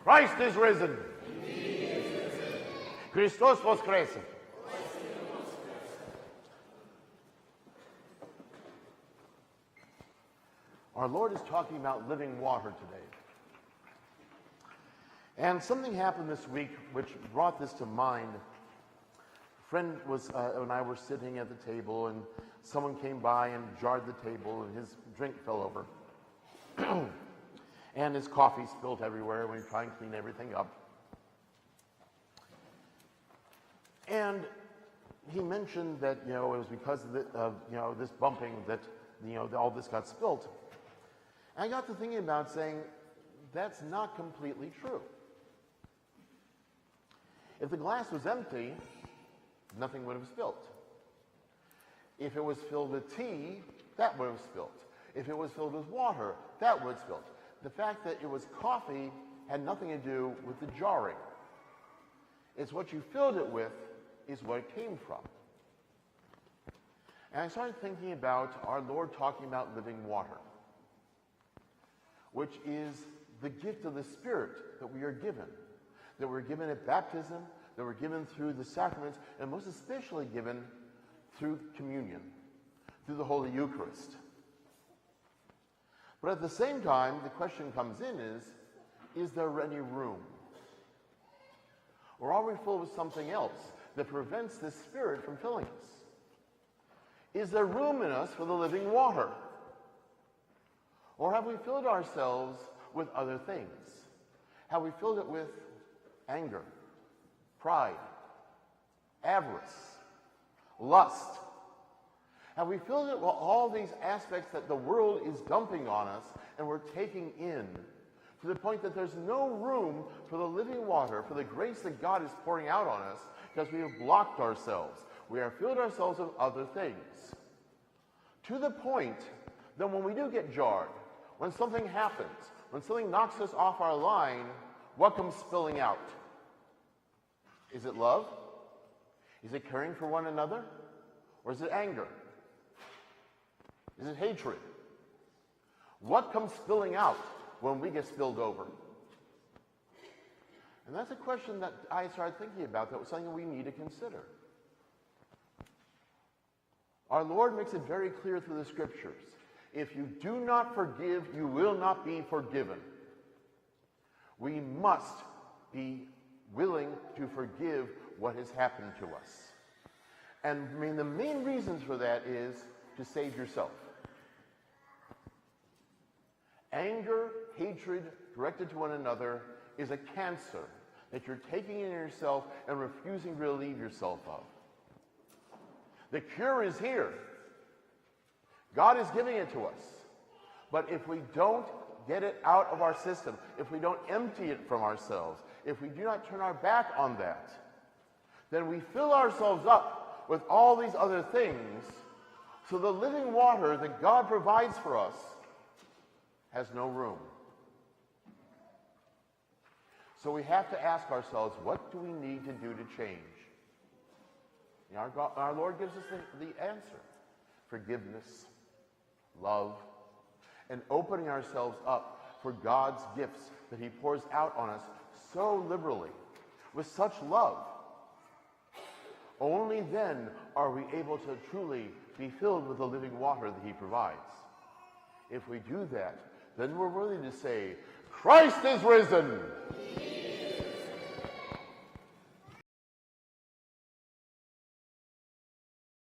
Christ is risen. Christos voskreσε. Our Lord is talking about living water today. And something happened this week which brought this to mind. A friend and I were sitting at the table, and someone came by and jarred the table, and his drink fell over. And his coffee spilled everywhere when he tried and clean everything up. And he mentioned that, it was because of this bumping that, all this got spilled. And I got to thinking about saying, that's not completely true. If the glass was empty, nothing would have spilled. If it was filled with tea, that would have spilled. If it was filled with water, that would have spilled. The fact that it was coffee had nothing to do with the jarring. It's what you filled it with is what it came from. And I started thinking about our Lord talking about living water, which is the gift of the Spirit that we are given. That we're given at baptism, that we're given through the sacraments, and most especially given through communion, through the Holy Eucharist. But at the same time, the question comes in is there any room? Or are we full of something else that prevents this Spirit from filling us? Is there room in us for the living water? Or have we filled ourselves with other things? Have we filled it with anger, pride, avarice, lust? Have we filled it with all these aspects that the world is dumping on us and we're taking in, to the point that there's no room for the living water, for the grace that God is pouring out on us, because we have blocked ourselves. We have filled ourselves with other things. To the point that when we do get jarred, when something happens, when something knocks us off our line, what comes spilling out? Is it love? Is it caring for one another? Or is it anger? Is it hatred? What comes spilling out when we get spilled over? And that's a question that I started thinking about, that was something we need to consider. Our Lord makes it very clear through the Scriptures. If you do not forgive, you will not be forgiven. We must be willing to forgive what has happened to us. And the main reasons for that is to save yourself. Anger, hatred directed to one another is a cancer that you're taking in yourself and refusing to relieve yourself of. The cure is here. God is giving it to us. But if we don't get it out of our system, if we don't empty it from ourselves, if we do not turn our back on that, then we fill ourselves up with all these other things, so the living water that God provides for us has no room. So we have to ask ourselves, what do we need to do to change? Our Lord gives us the answer. Forgiveness, love, and opening ourselves up for God's gifts that he pours out on us so liberally, with such love. Only then are we able to truly be filled with the living water that he provides. If we do that, then we're worthy to say, Christ is risen!